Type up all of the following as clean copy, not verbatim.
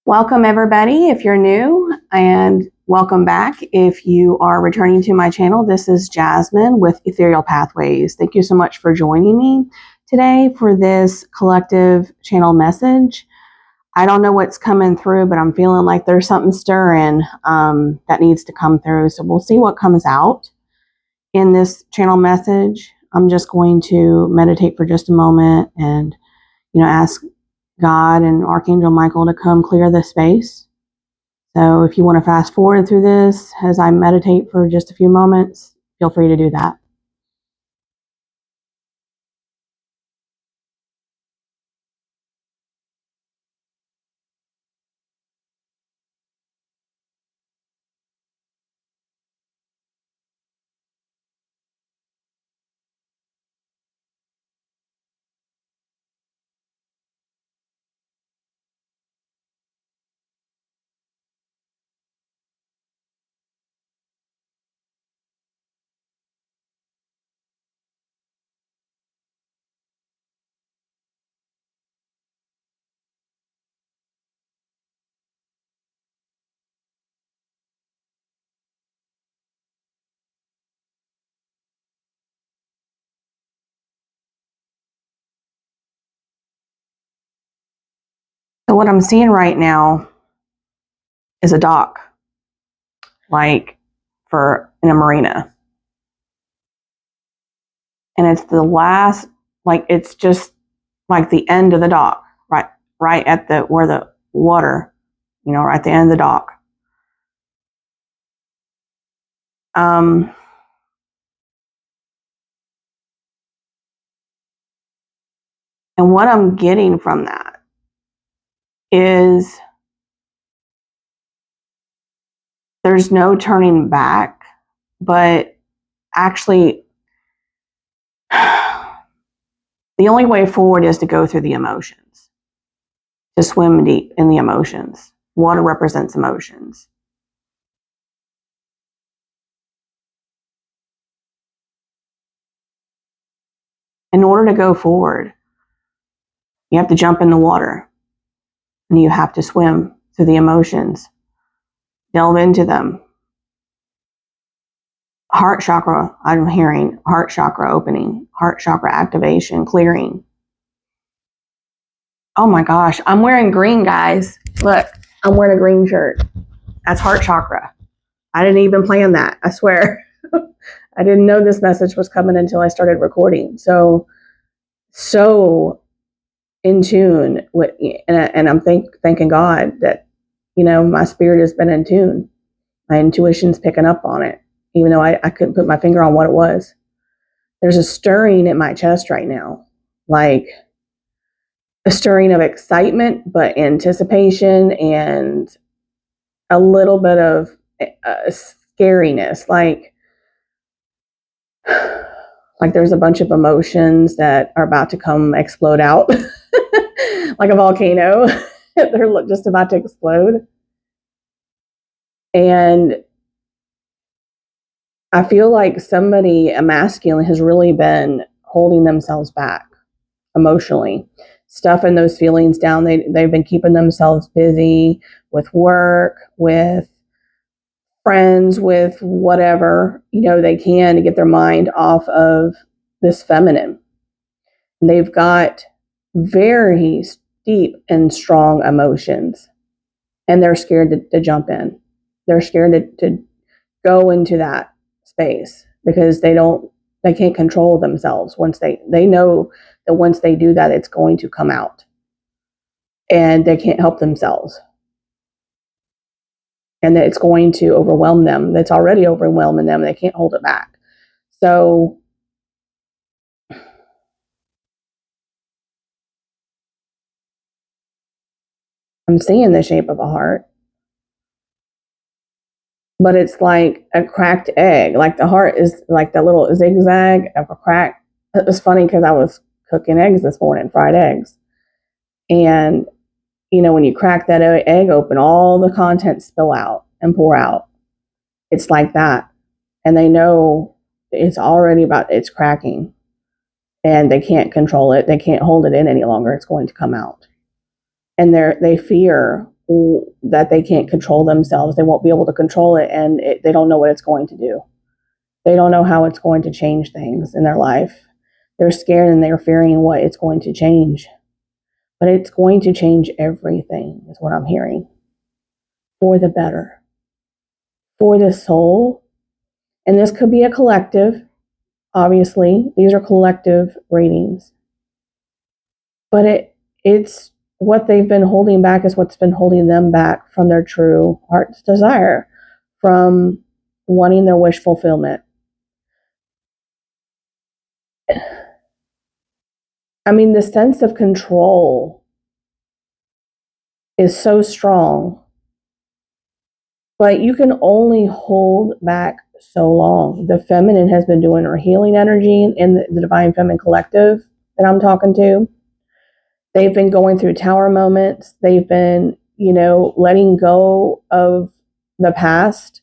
Welcome everybody if you're new, and welcome back if you are returning to my channel. This is Jasmine with Ethereal Pathways. Thank you so much for joining me today for this collective channel message. I don't know what's coming through, but I'm feeling like there's something stirring that needs to come through. So we'll see what comes out in this channel message. I'm just going to meditate for just a moment and ask God and Archangel Michael to come clear the space. So if you want to fast forward through this as I meditate for just a few moments, feel free to do that. So what I'm seeing right now is a dock, like in a marina. And it's the last, it's just like the end of the dock, right at where the water, right at the end of the dock. And what I'm getting from that is there's no turning back, but actually the only way forward is to go through the emotions, to swim deep in the emotions. Water represents emotions. In order to go forward, you have to jump in the water and you have to swim through the emotions, delve into them. Heart chakra, I'm hearing heart chakra opening, heart chakra activation, clearing. Oh my gosh, I'm wearing green, guys. Look, I'm wearing a green shirt. That's heart chakra. I didn't even plan that, I swear. I didn't know this message was coming until I started recording. So in tune with, and I'm thanking God that, my spirit has been in tune. My intuition's picking up on it, even though I couldn't put my finger on what it was. There's a stirring in my chest right now, like a stirring of excitement, but anticipation and a little bit of scariness, like there's a bunch of emotions that are about to come explode out like a volcano. They're just about to explode. And I feel like a masculine, has really been holding themselves back emotionally, stuffing those feelings down. They've been keeping themselves busy with work, with friends, with whatever, they can to get their mind off of this feminine. They've got very deep and strong emotions, and they're scared to jump in. They're scared to go into that space because they can't control themselves. Once they know that once they do that, it's going to come out, and they can't help themselves, and that it's going to overwhelm them. That's already overwhelming them. They can't hold it back. So I'm seeing the shape of a heart, but it's like a cracked egg. Like the heart is like the little zigzag of a crack. It was funny because I was cooking eggs this morning, fried eggs. And, when you crack that egg open, all the contents spill out and pour out. It's like that. And they know it's cracking. And they can't control it. They can't hold it in any longer. It's going to come out. And they fear that they can't control themselves. They won't be able to control it, and they don't know what it's going to do. They don't know how it's going to change things in their life. They're scared and they're fearing what it's going to change. But it's going to change everything, is what I'm hearing. For the better. For the soul. And this could be a collective, obviously. These are collective readings. But it's what they've been holding back is what's been holding them back from their true heart's desire, from wanting their wish fulfillment. I mean, the sense of control is so strong, but you can only hold back so long. The feminine has been doing her healing energy in the Divine Feminine Collective that I'm talking to. They've been going through tower moments. They've been, letting go of the past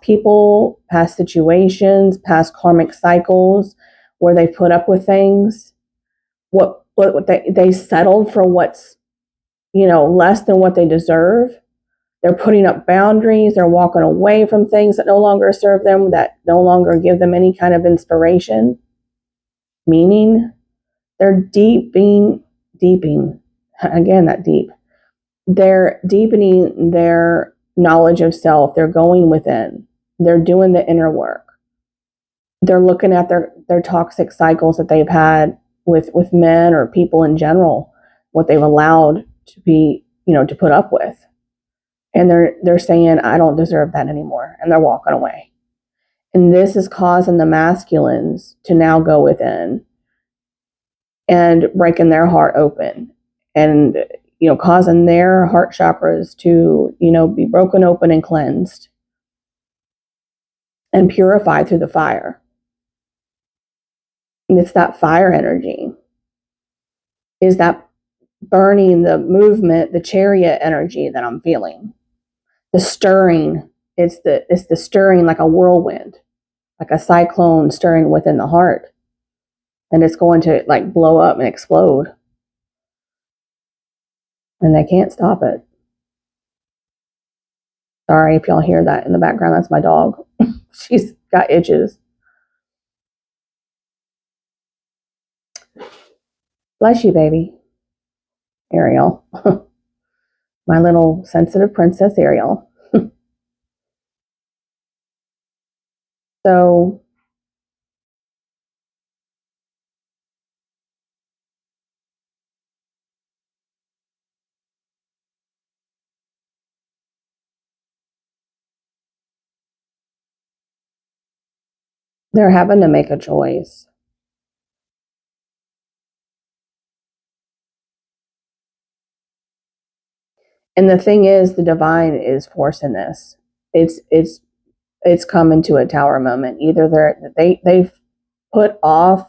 people, past situations, past karmic cycles where they put up with things. What they settled for what's, less than what they deserve. They're putting up boundaries. They're walking away from things that no longer serve them, that no longer give them any kind of inspiration, meaning. They're deepening, again, that deep. They're deepening their knowledge of self. They're going within. They're doing the inner work. They're looking at their toxic cycles that they've had with men or people in general, what they've allowed to be, to put up with. And they're saying, I don't deserve that anymore. And they're walking away. And this is causing the masculines to now go within and breaking their heart open and, causing their heart chakras to, be broken open and cleansed and purified through the fire. And it's that fire energy. Is that burning, the movement, the chariot energy that I'm feeling. The stirring, it's the stirring like a whirlwind, like a cyclone stirring within the heart. And it's going to like blow up and explode. And they can't stop it. Sorry if y'all hear that in the background. That's my dog. She's got itches. Bless you, baby. Ariel. My little sensitive princess Ariel. So they're having to make a choice. And the thing is, the divine is forcing this. It's coming to a tower moment. Either they've put off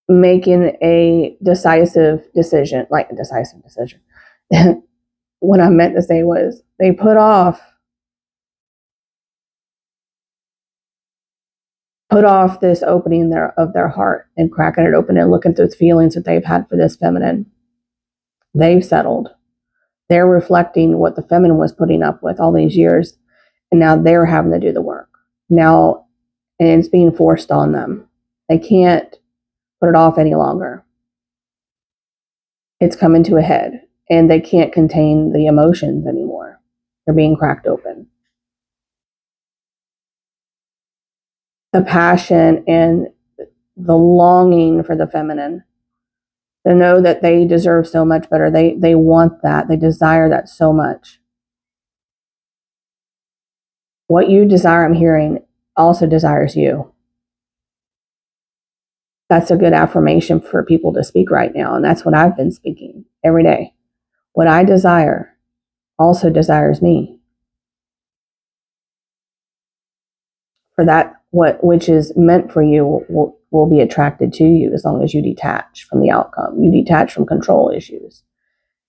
making a decisive decision, like a decisive decision. What I meant to say was they put off this opening of their heart and cracking it open and looking through the feelings that they've had for this feminine. They've settled. They're reflecting what the feminine was putting up with all these years, and now they're having to do the work. Now, and it's being forced on them. They can't put it off any longer. It's coming to a head, and they can't contain the emotions anymore. They're being cracked open. The passion and the longing for the feminine, to know that they deserve so much better. They want that. They desire that so much. What you desire, I'm hearing, also desires you. That's a good affirmation for people to speak right now. And that's what I've been speaking every day. What I desire also desires me. For that, which is meant for you will be attracted to you as long as you detach from the outcome. You detach from control issues.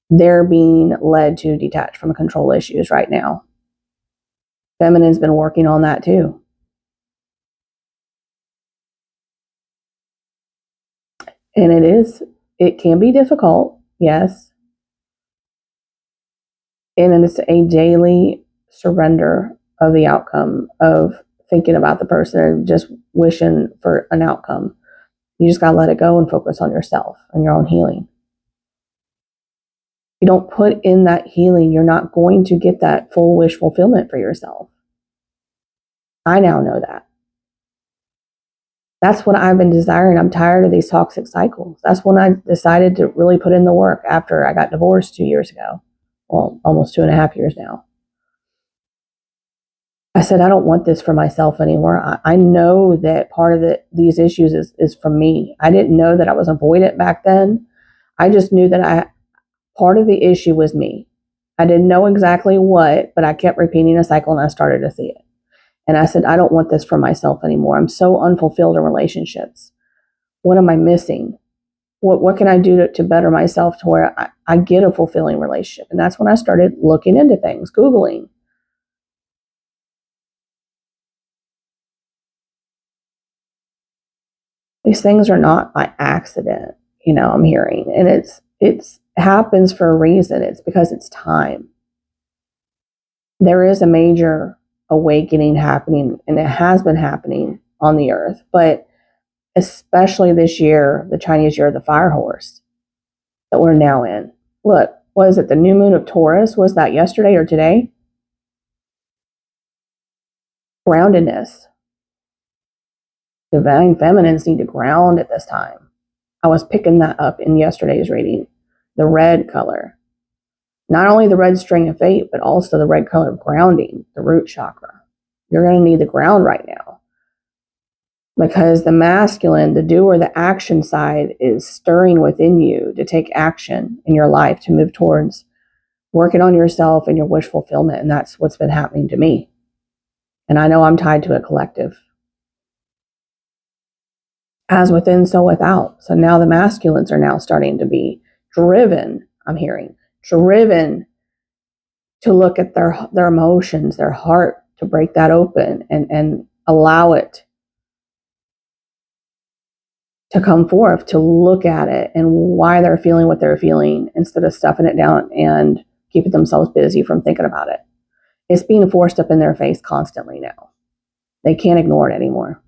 They're being led to detach from control issues right now. Feminine's been working on that too. And it can be difficult, yes. And it's a daily surrender of the outcome of thinking about the person and just wishing for an outcome. You just got to let it go and focus on yourself and your own healing. You don't put in that healing, you're not going to get that full wish fulfillment for yourself. I now know that. That's what I've been desiring. I'm tired of these toxic cycles. That's when I decided to really put in the work after I got divorced 2 years ago. Well, almost 2.5 years now. I said, I don't want this for myself anymore. I know that part of these issues is from me. I didn't know that I was avoidant back then. I just knew that part of the issue was me. I didn't know exactly what, but I kept repeating a cycle and I started to see it. And I said, I don't want this for myself anymore. I'm so unfulfilled in relationships. What am I missing? What can I do to better myself to where I get a fulfilling relationship? And that's when I started looking into things, Googling. These things are not by accident, I'm hearing. And it's happens for a reason. It's because it's time. There is a major awakening happening, and it has been happening on the earth, but especially this year, the Chinese year of the fire horse that we're now in. Look, was it the new moon of Taurus? Was that yesterday or today? Groundedness. Divine feminines need to ground at this time. I was picking that up in yesterday's reading. The red color. Not only the red string of fate, but also the red color of grounding, the root chakra. You're going to need the ground right now. Because the masculine, the doer, the action side is stirring within you to take action in your life, to move towards working on yourself and your wish fulfillment. And that's what's been happening to me. And I know I'm tied to a collective. As within, so without. So now the masculines are now starting to be driven, I'm hearing, driven to look at their emotions, their heart, to break that open and allow it to come forth, to look at it and why they're feeling what they're feeling, instead of stuffing it down and keeping themselves busy from thinking about it. It's being forced up in their face constantly now. They can't ignore it anymore.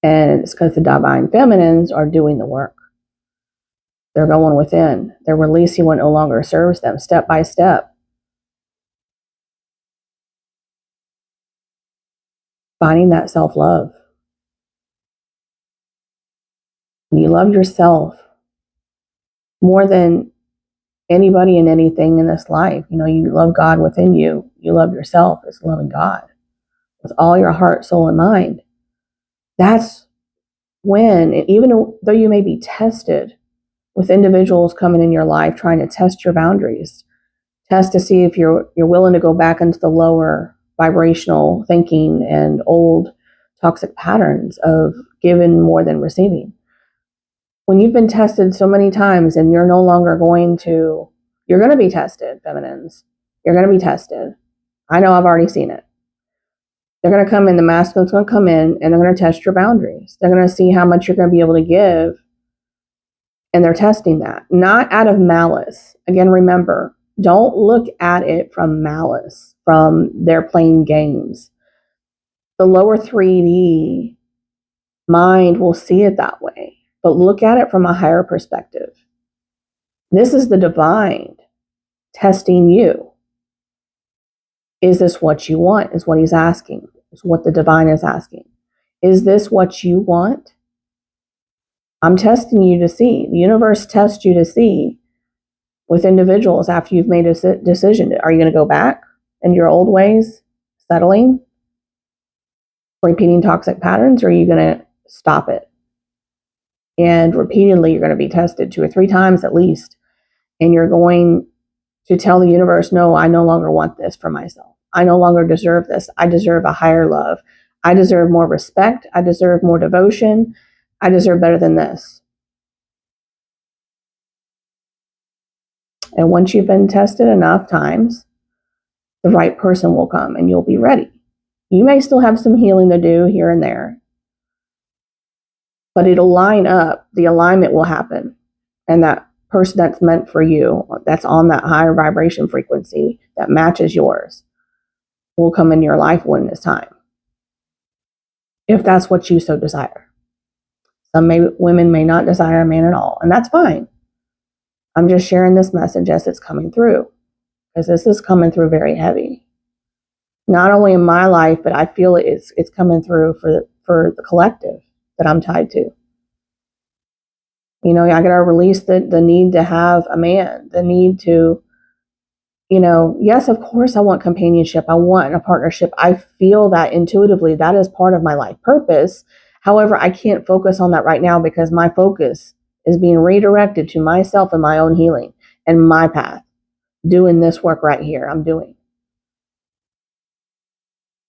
And it's because the divine feminines are doing the work. They're going within. They're releasing what no longer serves them, step by step. Finding that self-love. You love yourself more than anybody and anything in this life. You love God within you. You love yourself as loving God with all your heart, soul, and mind. That's when, even though you may be tested with individuals coming in your life trying to test your boundaries, test to see if you're willing to go back into the lower vibrational thinking and old toxic patterns of giving more than receiving. When you've been tested so many times and you're going to be tested, feminines. You're going to be tested. I know, I've already seen it. They're going to come in, the masculine's going to come in and they're going to test your boundaries. They're going to see how much you're going to be able to give. And they're testing that, not out of malice. Again, remember, don't look at it from malice, from their playing games. The lower 3D mind will see it that way, but look at it from a higher perspective. This is the divine testing you. Is this what you want? Is what he's asking. Is what the divine is asking. Is this what you want? I'm testing you to see. The universe tests you to see with individuals after you've made a decision. Are you going to go back in your old ways, settling, repeating toxic patterns, or are you going to stop it? And repeatedly, you're going to be tested 2 or 3 times at least. And you're going to tell the universe, no, I no longer want this for myself. I no longer deserve this. I deserve a higher love. I deserve more respect. I deserve more devotion. I deserve better than this. And once you've been tested enough times, the right person will come and you'll be ready. You may still have some healing to do here and there, but it'll line up. The alignment will happen. And that person that's meant for you, that's on that higher vibration frequency that matches yours, will come in your life when it's time, if that's what you so desire. Women may not desire a man at all, and that's fine. I'm just sharing this message as it's coming through, because this is coming through very heavy. Not only in my life, but I feel it's coming through for the collective that I'm tied to. I got to release the need to have a man, the need to, yes, of course I want companionship. I want a partnership. I feel that intuitively. That is part of my life purpose. However, I can't focus on that right now because my focus is being redirected to myself and my own healing and my path. Doing this work right here.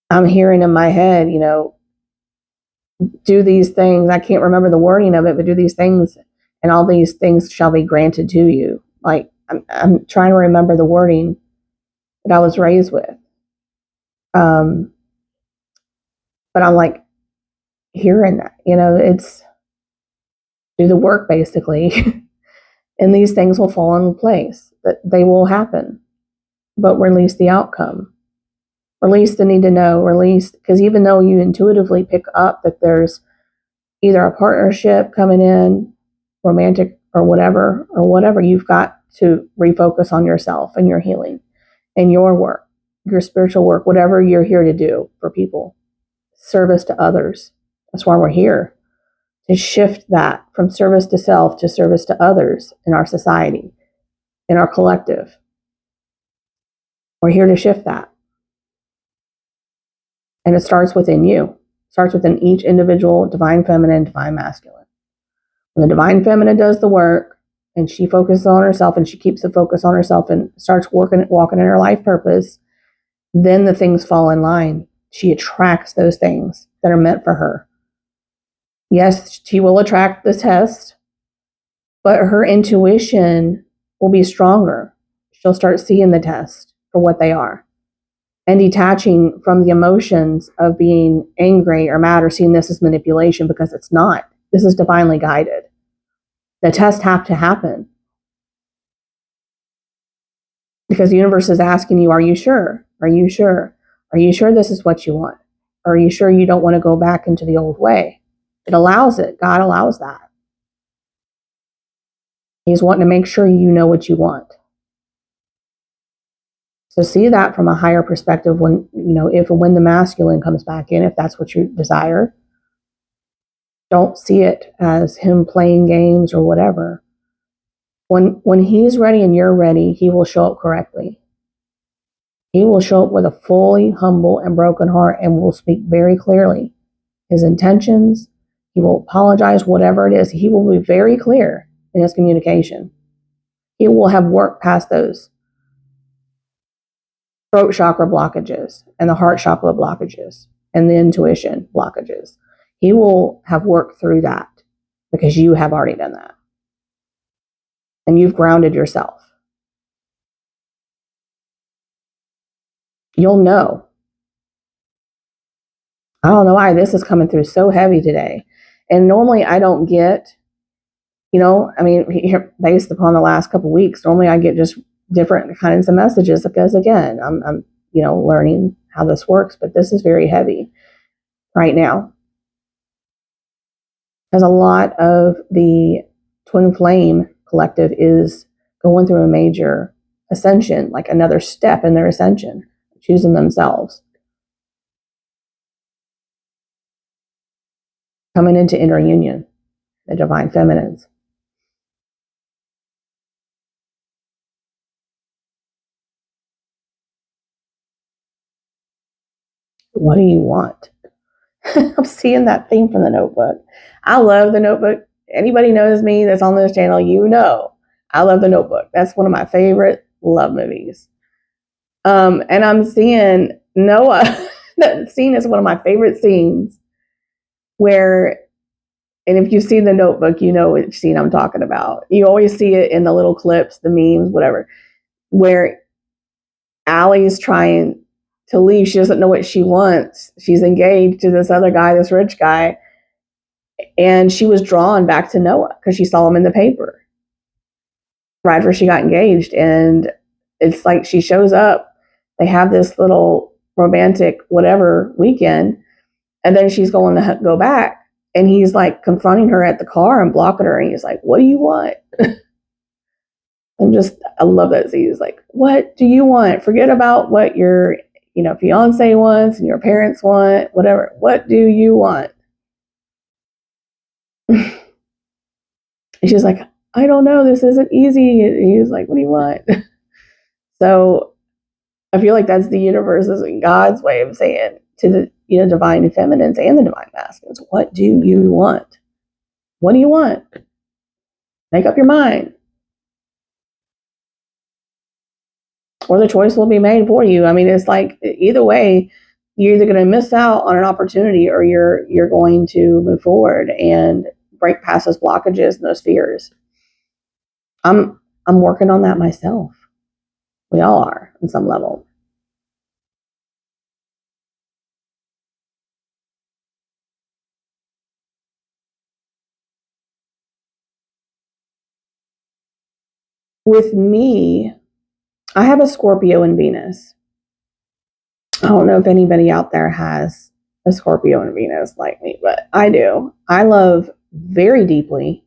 I'm hearing in my head, do these things. I can't remember the wording of it, but do these things and all these things shall be granted to you. Like I'm trying to remember the wording that I was raised with. But I'm like hearing that, it's do the work basically. And these things will fall into place, that they will happen, but release the outcome, release the need to know, release, because even though you intuitively pick up that there's either a partnership coming in, romantic or whatever, you've got to refocus on yourself and your healing and your work, your spiritual work, whatever you're here to do for people, service to others. That's why we're here, to shift that from service to self to service to others in our society, in our collective. We're here to shift that. And it starts within you. It starts within each individual divine feminine, divine masculine. When the divine feminine does the work and she focuses on herself and she keeps the focus on herself and starts walking in her life purpose, then the things fall in line. She attracts those things that are meant for her. Yes, she will attract the test, but her intuition will be stronger. She'll start seeing the test for what they are and detaching from the emotions of being angry or mad or seeing this as manipulation, because it's not. This is divinely guided. The tests have to happen because the universe is asking you, are you sure? Are you sure? Are you sure this is what you want? Are you sure you don't want to go back into the old way? It allows it. God allows that. He's wanting to make sure you know what you want. So see that from a higher perspective when, if and when the masculine comes back in, if that's what you desire. Don't see it as him playing games or whatever. When he's ready and you're ready, he will show up correctly. He will show up with a fully humble and broken heart and will speak very clearly his intentions. He will apologize, whatever it is. He will be very clear in his communication. He will have worked past those throat chakra blockages and the heart chakra blockages and the intuition blockages. He will have worked through that because you have already done that. And you've grounded yourself. You'll know. I don't know why this is coming through so heavy today. And normally I don't get, based upon the last couple of weeks, normally I get just different kinds of messages because, again, I'm learning how this works, but this is very heavy right now. Because a lot of the twin flame collective is going through a major ascension, like another step in their ascension, choosing themselves. Coming into inner union, the divine feminines. What do you want? I'm seeing that theme from the Notebook. I love the Notebook. Anybody knows me that's on this channel, I love the Notebook. That's one of my favorite love movies. And I'm seeing Noah. That scene is one of my favorite scenes where, and if you've seen the Notebook, you know which scene I'm talking about. You always see it in the little clips, the memes, whatever, where Allie's trying to leave. She doesn't know what she wants. She's engaged to this other guy, this rich guy. And she was drawn back to Noah because she saw him in the paper. right after she got engaged. And it's like she shows up, they have this little romantic whatever weekend, and then she's going to go back. And he's like confronting her at the car and blocking her. And he's like, "What do you want?" I love that. He's like, "What do you want? Forget about what your, fiance wants and your parents want, whatever. What do you want?" And she's like, "I don't know. This isn't easy." And he was like, "What do you want?" So I feel like that's the universe's and God's way of saying to the divine feminines and the divine masculines, "What do you want? What do you want? Make up your mind." Or the choice will be made for you. I mean, it's like either way, you're either going to miss out on an opportunity or you're going to move forward and break past those blockages and those fears. I'm working on that myself. We all are on some level. With me, I have a Scorpio in Venus. I don't know if anybody out there has a Scorpio in Venus like me, but I do. I love very deeply,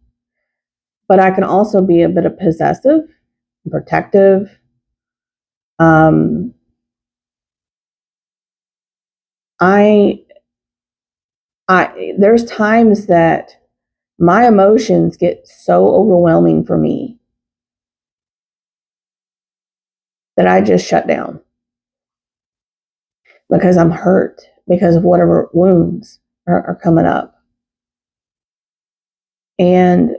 but I can also be a bit of possessive, protective. Um, I, there's times that my emotions get so overwhelming for me that I just shut down because I'm hurt because of whatever wounds are coming up. And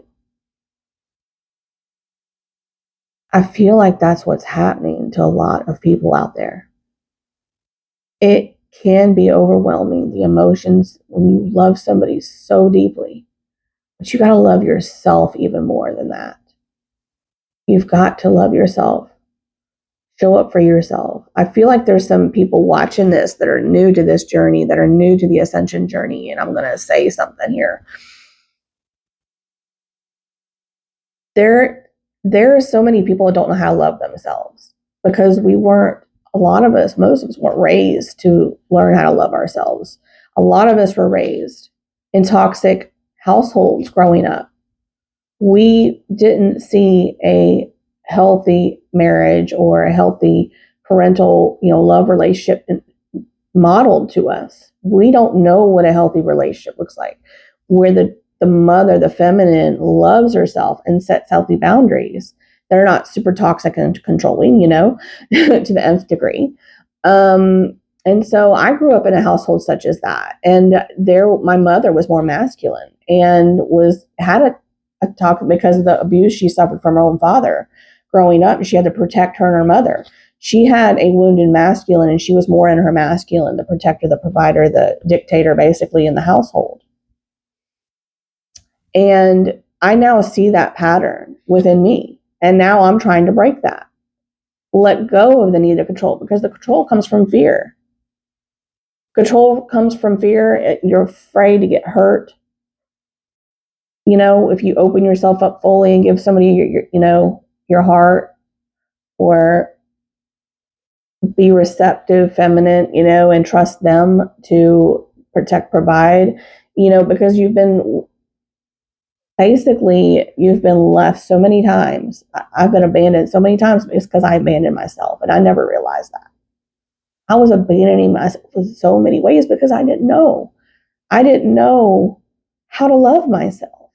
I feel like that's what's happening to a lot of people out there. It can be overwhelming, the emotions when you love somebody so deeply, but you got to love yourself even more than that. You've got to love yourself. Show up for yourself. I feel like there's some people watching this that are new to this journey, that are new to the ascension journey, and I'm going to say something here. There are so many people that don't know how to love themselves because a lot of us, most of us weren't raised to learn how to love ourselves. A lot of us were raised in toxic households growing up. We didn't see a healthy marriage or a healthy parental, love relationship modeled to us. We don't know what a healthy relationship looks like, where the mother, the feminine, loves herself and sets healthy boundaries. They're not super toxic and controlling, to the nth degree. And so I grew up in a household such as that. And my mother was more masculine and had a talk because of the abuse she suffered from her own father growing up. She had to protect her and her mother. She had a wounded masculine, and she was more in her masculine, the protector, the provider, the dictator, basically, in the household. And I now see that pattern within me. And now I'm trying to break that. Let go of the need to control, because the control comes from fear. Control comes from fear. You're afraid to get hurt. If you open yourself up fully and give somebody your heart, or be receptive, feminine, and trust them to protect, provide, because you've been left so many times. I've been abandoned so many times. It's because I abandoned myself, and I never realized that. I was abandoning myself in so many ways because I didn't know. I didn't know how to love myself.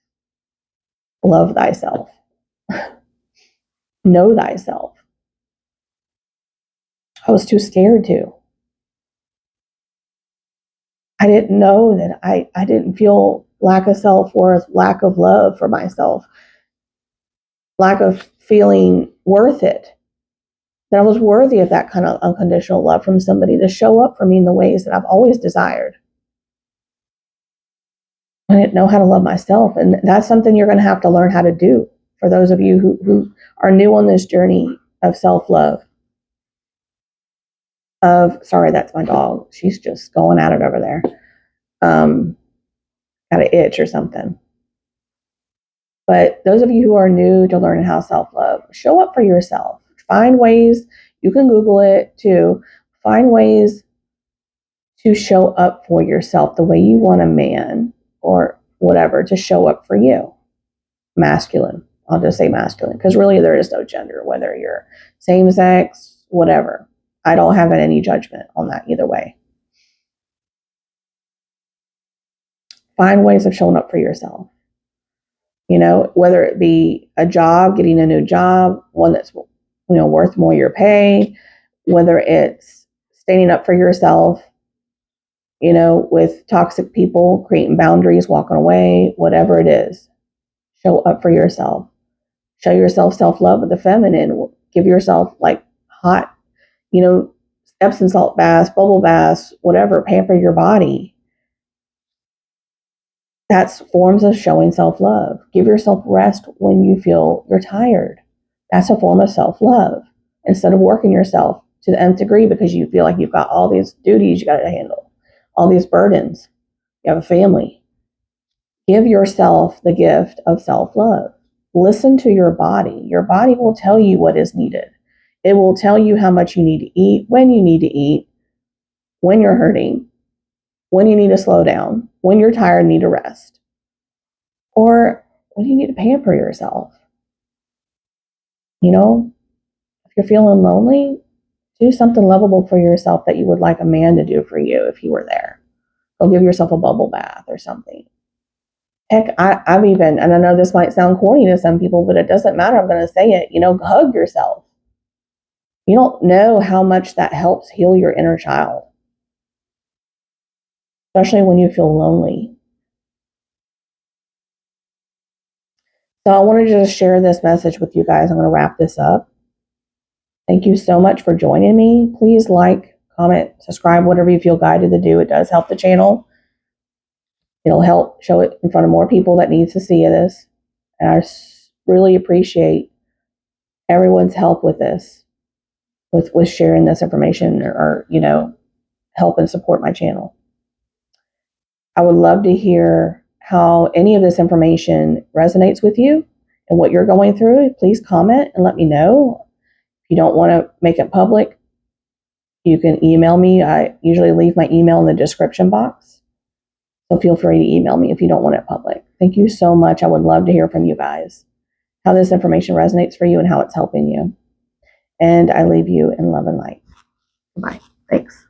Love thyself. Know thyself. I was too scared to. I didn't know that I didn't feel lack of self-worth, lack of love for myself, lack of feeling worth it. That I was worthy of that kind of unconditional love from somebody to show up for me in the ways that I've always desired. I didn't know how to love myself. And that's something you're going to have to learn how to do for those of you who are new on this journey of self-love. Sorry, that's my dog. She's just going at it over there. Got an itch or something. But those of you who are new to learning how self-love, show up for yourself. Find ways, you can Google it too, find ways to show up for yourself the way you want a man or whatever to show up for you. Masculine. I'll just say masculine because really there is no gender, whether you're same sex, whatever. I don't have any judgment on that either way. Find ways of showing up for yourself. You know, whether it be a job, getting a new job, one that's worth more your pay, whether it's standing up for yourself, with toxic people, creating boundaries, walking away, whatever it is. Show up for yourself. Show yourself self-love with the feminine. Give yourself like hot, Epsom salt baths, bubble baths, whatever. Pamper your body. That's forms of showing self-love. Give yourself rest when you feel you're tired. That's a form of self-love. Instead of working yourself to the nth degree because you feel like you've got all these duties you got to handle, all these burdens. You have a family. Give yourself the gift of self-love. Listen to your body. Your body will tell you what is needed. It will tell you how much you need to eat, when you need to eat, when you're hurting, when you need to slow down, when you're tired and need to rest, or when you need to pamper yourself. If you're feeling lonely, do something lovable for yourself that you would like a man to do for you if you were there. Go give yourself a bubble bath or something. Heck, I've even, and I know this might sound corny to some people, but it doesn't matter. I'm going to say it, hug yourself. You don't know how much that helps heal your inner child, especially when you feel lonely. So I wanted to just share this message with you guys. I'm going to wrap this up. Thank you so much for joining me. Please like, comment, subscribe, whatever you feel guided to do. It does help the channel. It'll help show it in front of more people that needs to see this. And I really appreciate everyone's help with this, with sharing this information or help and support my channel. I would love to hear how any of this information resonates with you and what you're going through. Please comment and let me know. If you don't want to make it public, you can email me. I usually leave my email in the description box. So feel free to email me if you don't want it public. Thank you so much. I would love to hear from you guys, how this information resonates for you and how it's helping you. And I leave you in love and light. Bye. Thanks.